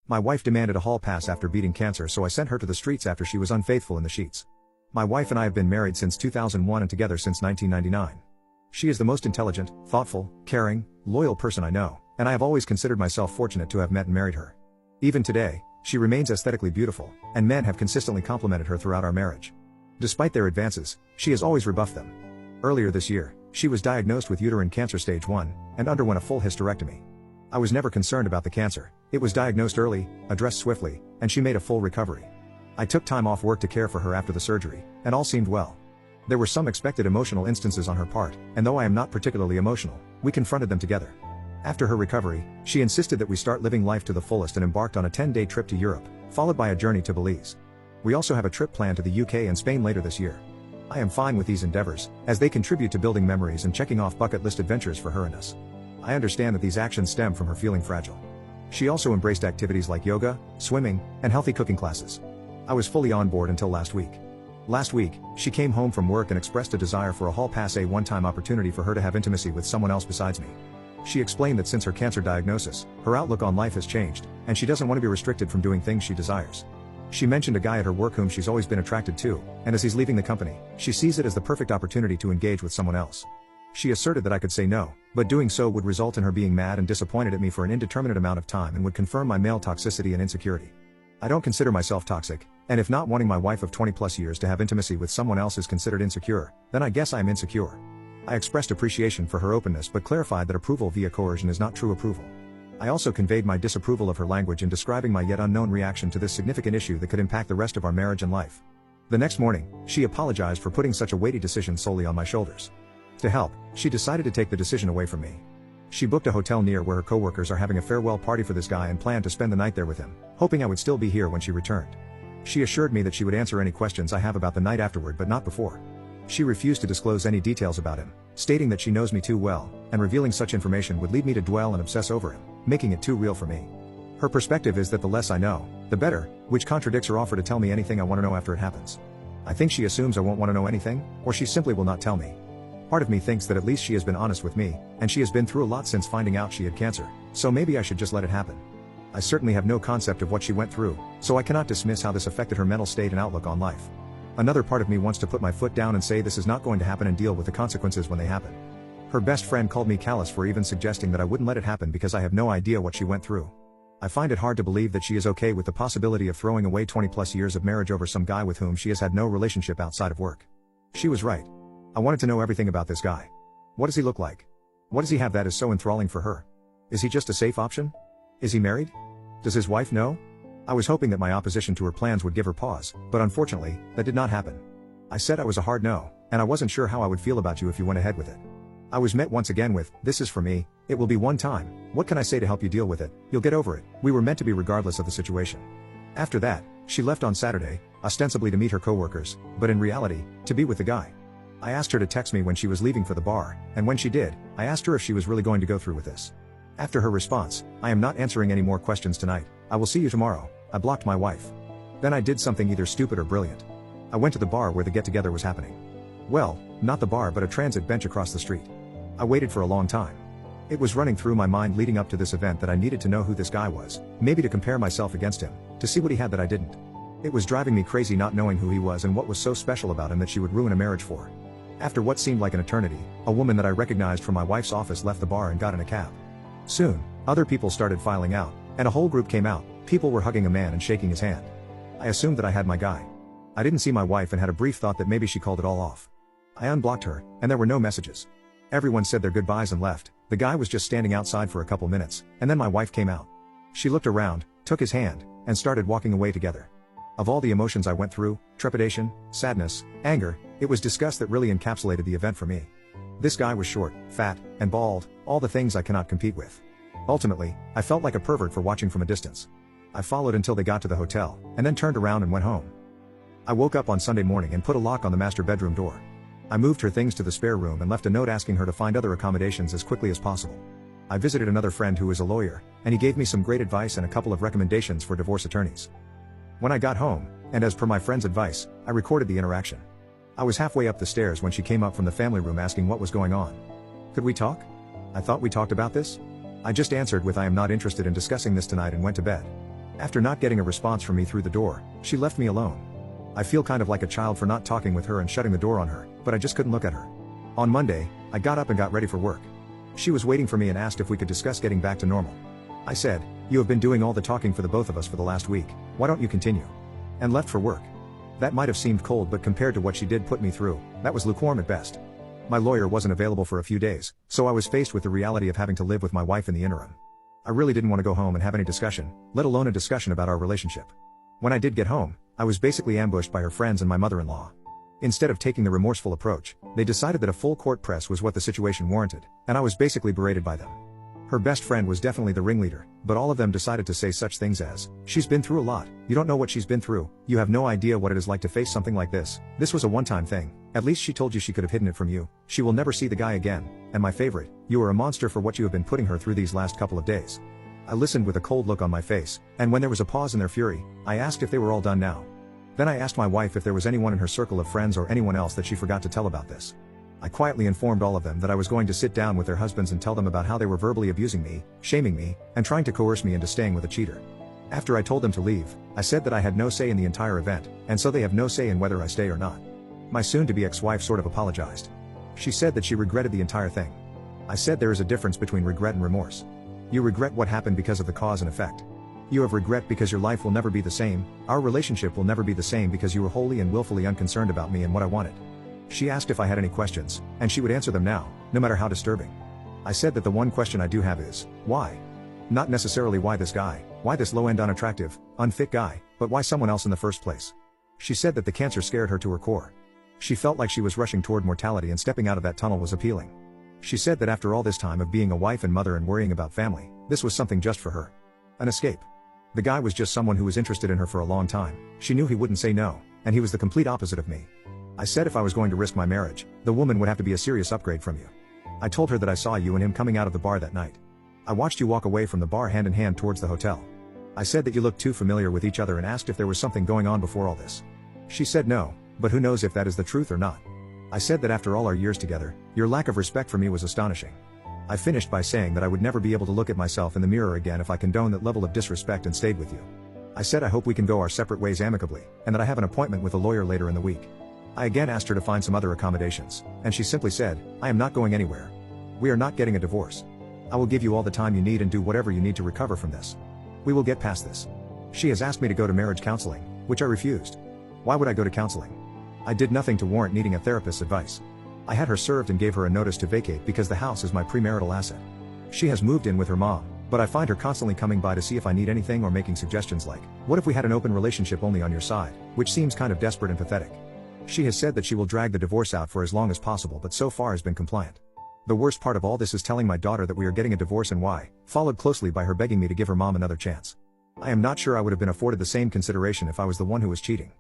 My wife demanded a hall pass after beating cancer, so I sent her to the streets after she was unfaithful in the sheets. My wife and I have been married since 2001 and together since 1999. She is the most intelligent, thoughtful, caring, loyal person I know, and I have always considered myself fortunate to have met and married her. Even today, she remains aesthetically beautiful, and men have consistently complimented her throughout our marriage. Despite their advances, she has always rebuffed them. Earlier this year, she was diagnosed with uterine cancer stage 1, and underwent a full hysterectomy. I was never concerned about the cancer. It was diagnosed early, addressed swiftly, and she made a full recovery. I took time off work to care for her after the surgery, and all seemed well. There were some expected emotional instances on her part, and though I am not particularly emotional, we confronted them together. After her recovery, she insisted that we start living life to the fullest and embarked on a 10-day trip to Europe, followed by a journey to Belize. We also have a trip planned to the UK and Spain later this year. I am fine with these endeavors, as they contribute to building memories and checking off bucket list adventures for her and us. I understand that these actions stem from her feeling fragile. She also embraced activities like yoga, swimming, and healthy cooking classes. I was fully on board until last week. Last week, she came home from work and expressed a desire for a hall pass, a one-time opportunity for her to have intimacy with someone else besides me. She explained that since her cancer diagnosis, her outlook on life has changed, and she doesn't want to be restricted from doing things she desires. She mentioned a guy at her work whom she's always been attracted to, and as he's leaving the company, she sees it as the perfect opportunity to engage with someone else. She asserted that I could say no, but doing so would result in her being mad and disappointed at me for an indeterminate amount of time and would confirm my male toxicity and insecurity. I don't consider myself toxic, and if not wanting my wife of 20+ years to have intimacy with someone else is considered insecure, then I guess I am insecure. I expressed appreciation for her openness but clarified that approval via coercion is not true approval. I also conveyed my disapproval of her language in describing my yet unknown reaction to this significant issue that could impact the rest of our marriage and life. The next morning, she apologized for putting such a weighty decision solely on my shoulders. To help, she decided to take the decision away from me. She booked a hotel near where her coworkers are having a farewell party for this guy and planned to spend the night there with him, hoping I would still be here when she returned. She assured me that she would answer any questions I have about the night afterward but not before. She refused to disclose any details about him, stating that she knows me too well, and revealing such information would lead me to dwell and obsess over him, making it too real for me. Her perspective is that the less I know, the better, which contradicts her offer to tell me anything I want to know after it happens. I think she assumes I won't want to know anything, or she simply will not tell me. Part of me thinks that at least she has been honest with me, and she has been through a lot since finding out she had cancer, so maybe I should just let it happen. I certainly have no concept of what she went through, so I cannot dismiss how this affected her mental state and outlook on life. Another part of me wants to put my foot down and say this is not going to happen and deal with the consequences when they happen. Her best friend called me callous for even suggesting that I wouldn't let it happen because I have no idea what she went through. I find it hard to believe that she is okay with the possibility of throwing away 20+ years of marriage over some guy with whom she has had no relationship outside of work. She was right. I wanted to know everything about this guy. What does he look like? What does he have that is so enthralling for her? Is he just a safe option? Is he married? Does his wife know? I was hoping that my opposition to her plans would give her pause, but unfortunately, that did not happen. I said I was a hard no, and I wasn't sure how I would feel about you if you went ahead with it. I was met once again with, "This is for me, it will be one time, what can I say to help you deal with it, you'll get over it, we were meant to be regardless of the situation." After that, she left on Saturday, ostensibly to meet her coworkers, but in reality, to be with the guy. I asked her to text me when she was leaving for the bar, and when she did, I asked her if she was really going to go through with this. After her response, "I am not answering any more questions tonight, I will see you tomorrow," I blocked my wife. Then I did something either stupid or brilliant. I went to the bar where the get-together was happening. Well, not the bar but a transit bench across the street. I waited for a long time. It was running through my mind leading up to this event that I needed to know who this guy was, maybe to compare myself against him, to see what he had that I didn't. It was driving me crazy not knowing who he was and what was so special about him that she would ruin a marriage for. After what seemed like an eternity, a woman that I recognized from my wife's office left the bar and got in a cab. Soon, other people started filing out, and a whole group came out. People were hugging a man and shaking his hand. I assumed that I had my guy. I didn't see my wife and had a brief thought that maybe she called it all off. I unblocked her, and there were no messages. Everyone said their goodbyes and left. The guy was just standing outside for a couple minutes, and then my wife came out. She looked around, took his hand, and started walking away together. Of all the emotions I went through, trepidation, sadness, anger, it was disgust that really encapsulated the event for me. This guy was short, fat, and bald, all the things I cannot compete with. Ultimately, I felt like a pervert for watching from a distance. I followed until they got to the hotel, and then turned around and went home. I woke up on Sunday morning and put a lock on the master bedroom door. I moved her things to the spare room and left a note asking her to find other accommodations as quickly as possible. I visited another friend who is a lawyer, and he gave me some great advice and a couple of recommendations for divorce attorneys. When I got home, and as per my friend's advice, I recorded the interaction. I was halfway up the stairs when she came up from the family room asking what was going on. "Could we talk? I thought we talked about this?" I just answered with "I am not interested in discussing this tonight" and went to bed. After not getting a response from me through the door, she left me alone. I feel kind of like a child for not talking with her and shutting the door on her, but I just couldn't look at her. On Monday, I got up and got ready for work. She was waiting for me and asked if we could discuss getting back to normal. I said, "You have been doing all the talking for the both of us for the last week, why don't you continue?" And left for work. That might have seemed cold, but compared to what she did put me through, that was lukewarm at best. My lawyer wasn't available for a few days, so I was faced with the reality of having to live with my wife in the interim. I really didn't want to go home and have any discussion, let alone a discussion about our relationship. When I did get home, I was basically ambushed by her friends and my mother-in-law. Instead of taking the remorseful approach, they decided that a full court press was what the situation warranted, and I was basically berated by them. Her best friend was definitely the ringleader, but all of them decided to say such things as, "She's been through a lot, you don't know what she's been through, you have no idea what it is like to face something like this, this was a one-time thing, at least she told you she could have hidden it from you, she will never see the guy again," and my favorite, "You are a monster for what you have been putting her through these last couple of days." I listened with a cold look on my face, and when there was a pause in their fury, I asked if they were all done now. Then I asked my wife if there was anyone in her circle of friends or anyone else that she forgot to tell about this. I quietly informed all of them that I was going to sit down with their husbands and tell them about how they were verbally abusing me, shaming me, and trying to coerce me into staying with a cheater. After I told them to leave, I said that I had no say in the entire event, and so they have no say in whether I stay or not. My soon-to-be ex-wife sort of apologized. She said that she regretted the entire thing. I said there is a difference between regret and remorse. You regret what happened because of the cause and effect. You have regret because your life will never be the same, our relationship will never be the same because you were wholly and willfully unconcerned about me and what I wanted. She asked if I had any questions, and she would answer them now, no matter how disturbing. I said that the one question I do have is, why? Not necessarily why this guy, why this low-end unattractive, unfit guy, but why someone else in the first place? She said that the cancer scared her to her core. She felt like she was rushing toward mortality and stepping out of that tunnel was appealing. She said that after all this time of being a wife and mother and worrying about family, this was something just for her. An escape. The guy was just someone who was interested in her for a long time, she knew he wouldn't say no, and he was the complete opposite of me. I said if I was going to risk my marriage, the woman would have to be a serious upgrade from you. I told her that I saw you and him coming out of the bar that night. I watched you walk away from the bar hand in hand towards the hotel. I said that you looked too familiar with each other and asked if there was something going on before all this. She said no, but who knows if that is the truth or not. I said that after all our years together, your lack of respect for me was astonishing. I finished by saying that I would never be able to look at myself in the mirror again if I condoned that level of disrespect and stayed with you. I said I hope we can go our separate ways amicably, and that I have an appointment with a lawyer later in the week. I again asked her to find some other accommodations, and she simply said, "I am not going anywhere. We are not getting a divorce. I will give you all the time you need and do whatever you need to recover from this. We will get past this." She has asked me to go to marriage counseling, which I refused. Why would I go to counseling? I did nothing to warrant needing a therapist's advice. I had her served and gave her a notice to vacate because the house is my premarital asset. She has moved in with her mom, but I find her constantly coming by to see if I need anything or making suggestions like, "What if we had an open relationship only on your side?" which seems kind of desperate and pathetic. She has said that she will drag the divorce out for as long as possible but so far has been compliant. The worst part of all this is telling my daughter that we are getting a divorce and why, followed closely by her begging me to give her mom another chance. I am not sure I would have been afforded the same consideration if I was the one who was cheating.